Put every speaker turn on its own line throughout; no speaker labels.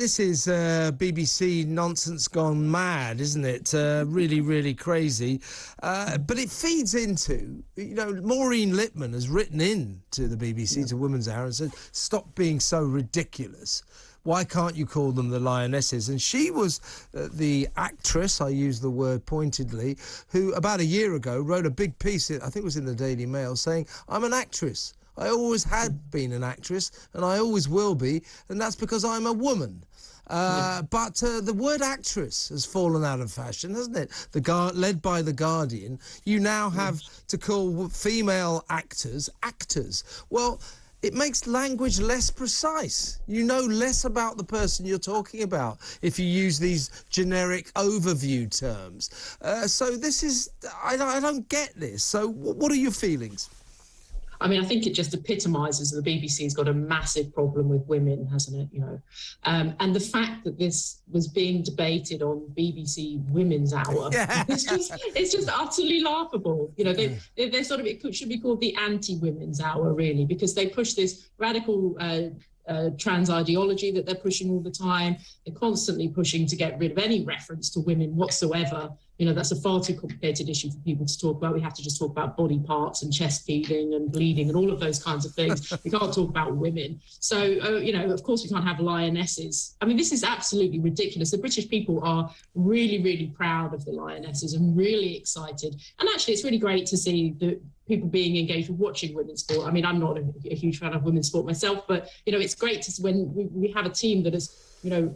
this is BBC nonsense gone mad, isn't it? Really, really crazy. But it feeds into, Maureen Lipman has written in to the BBC, to Women's Hour, and said, stop being so ridiculous. Why can't you call them the Lionesses? And she was the actress, I use the word pointedly, who about a year ago wrote a big piece, I think it was in the Daily Mail, saying, I'm an actress. I always had been an actress, and I always will be, and that's because I'm a woman. But the word actress has fallen out of fashion, hasn't it? Led by The Guardian, you now have to call female actors actors. Well, it makes language less precise. You know less about the person you're talking about if you use these generic overview terms. So this is... I don't get this. So what are your feelings?
I mean, I think it just epitomises the BBC's got a massive problem with women, hasn't it? And the fact that this was being debated on BBC Women's Hour, it's just utterly laughable. They're sort of, it should be called the anti-Women's Hour, really, because they push this radical trans ideology that they're pushing all the time. They're constantly pushing to get rid of any reference to women whatsoever. That's a far too complicated issue for people to talk about. We have to just talk about body parts and chest feeding and bleeding and all of those kinds of things. We can't talk about women. So, of course we can't have lionesses. I mean, this is absolutely ridiculous. The British people are really, really proud of the lionesses and really excited. And actually, it's really great to see the people being engaged with watching women's sport. I mean, I'm not a huge fan of women's sport myself, but, it's great to see when we have a team that is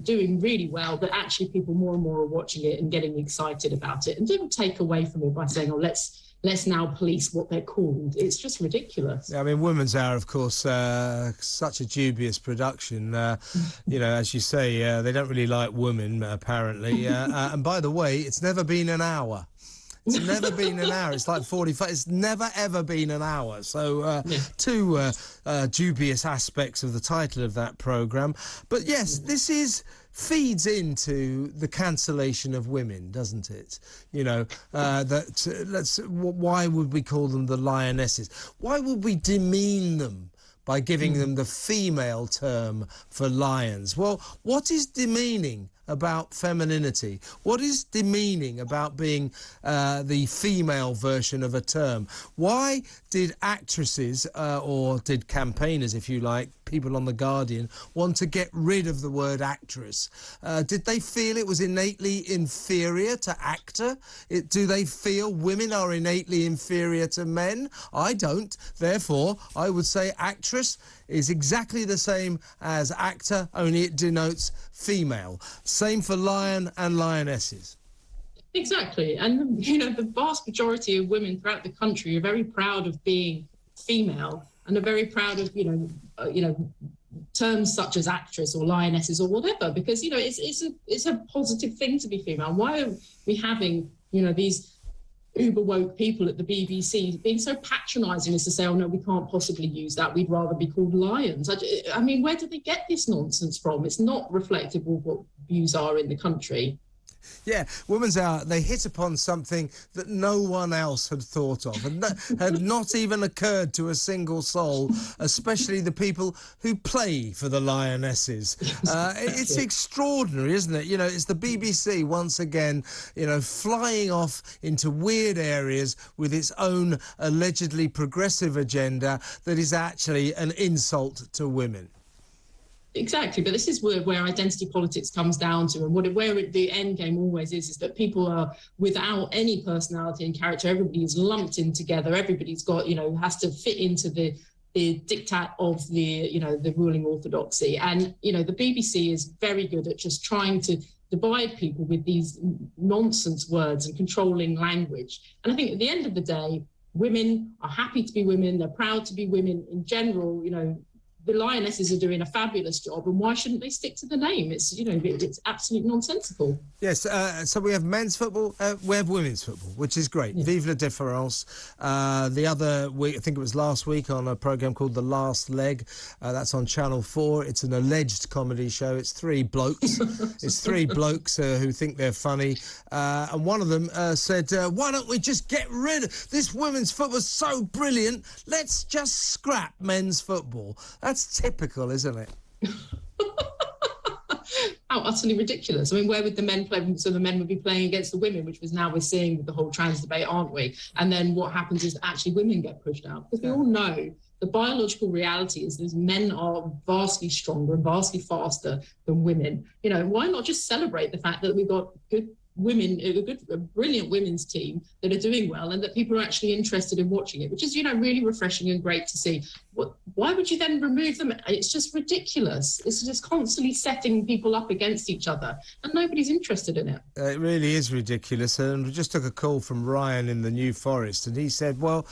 doing really well, that actually people more and more are watching it and getting excited about it, and don't take away from it by saying, let's now police what they're called. It's just ridiculous.
Yeah, I mean, Women's Hour, of course, such a dubious production. As you say, they don't really like women, apparently. And by the way, it's never been an hour. It's never been an hour. It's like 45. It's never, ever been an hour. So two dubious aspects of the title of that programme. But yes, this feeds into the cancellation of women, doesn't it? Why would we call them the lionesses? Why would we demean them by giving them the female term for lions? Well, what is demeaning about femininity? What is demeaning about being the female version of a term? Why did actresses, or did campaigners, if you like, people on The Guardian, want to get rid of the word actress? Did they feel it was innately inferior to actor? Do they feel women are innately inferior to men? I don't. Therefore, I would say actress is exactly the same as actor, only it denotes female. Same for lion and lionesses.
Exactly. And, the vast majority of women throughout the country are very proud of being female and are very proud of, terms such as actress or lionesses or whatever, because, it's a positive thing to be female. Why are we having, these uber woke people at the BBC being so patronising as to say, oh no, we can't possibly use that, we'd rather be called lions? I mean, where do they get this nonsense from? It's not reflective of what views are in the country.
Yeah, Women's Hour, they hit upon something that no one else had thought of and had not even occurred to a single soul, especially the people who play for the lionesses. It's extraordinary, isn't it? It's the BBC once again, flying off into weird areas with its own allegedly progressive agenda that is actually an insult to women.
Exactly, but this is where identity politics comes down to, and where the end game always is that people are without any personality and character. Everybody is lumped in together. Everybody's got, has to fit into the diktat of the ruling orthodoxy. And, the BBC is very good at just trying to divide people with these nonsense words and controlling language. And I think at the end of the day, women are happy to be women. They're proud to be women in general. The lionesses are doing a fabulous job, and why shouldn't they stick to the name? It's it's absolutely nonsensical.
Yes, so we have men's football, we have women's football, which is great. Yeah. Vive la différence. The other week, I think it was last week, on a programme called The Last Leg. That's on Channel 4. It's an alleged comedy show. It's three blokes. Who think they're funny. And one of them said, why don't we just get rid of this women's football? So brilliant. Let's just scrap men's football. That's typical, isn't it?
How utterly ridiculous. I mean, where would the men play? So the men would be playing against the women, which was now we're seeing with the whole trans debate, aren't we? And then what happens is actually women get pushed out. Because we all know the biological reality is that men are vastly stronger and vastly faster than women. You know, why not just celebrate the fact that we've got good women, a brilliant women's team that are doing well and that people are actually interested in watching it, which is, you know, really refreshing and great to see. Why would you then remove them? It's just ridiculous. It's just constantly setting people up against each other and nobody's interested in it.
It really is ridiculous. And we just took a call from Ryan in the New Forest and he said, well,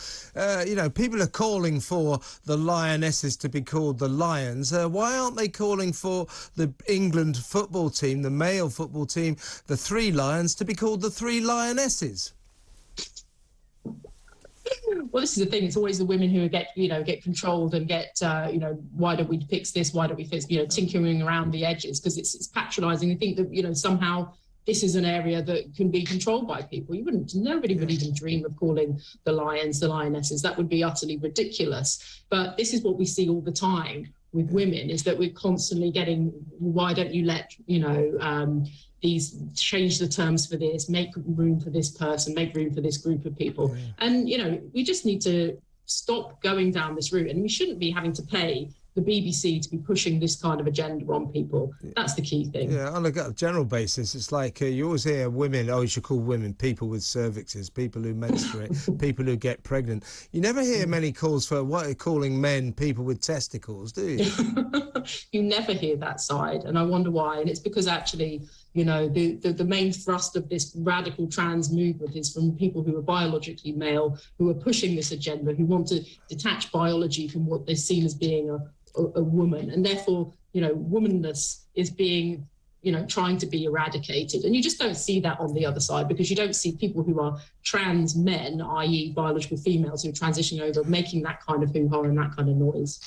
you know, people are calling for the Lionesses to be called the Lions. Why aren't they calling for the England football team, the male football team, the Three Lions, to be called the Three Lionesses?
Well, this is the thing. It's always the women who get controlled and get, why don't we fix this? Why don't we fix, tinkering around the edges? Because it's patronising. I think that, somehow this is an area that can be controlled by people. Nobody would even dream of calling the Lions the Lionesses. That would be utterly ridiculous. But this is what we see all the time with women, is that we're constantly getting, why don't you let, these change the terms for this, make room for this person, make room for this group of people. Yeah. And, we just need to stop going down this route. And we shouldn't be having to pay the BBC to be pushing this kind of agenda on people. That's the key thing. Yeah,
on a general basis, it's like you always hear women, you should call women people with cervixes, people who menstruate, people who get pregnant. You never hear many calls for calling men people with testicles, do you?
You never hear that side, and I wonder why. And it's because actually, the main thrust of this radical trans movement is from people who are biologically male, who are pushing this agenda, who want to detach biology from what they're seen as being a woman, and therefore, womanness is being, trying to be eradicated. And you just don't see that on the other side, because you don't see people who are trans men, i.e. biological females, who are transitioning over, making that kind of hoo-ha and that kind of noise.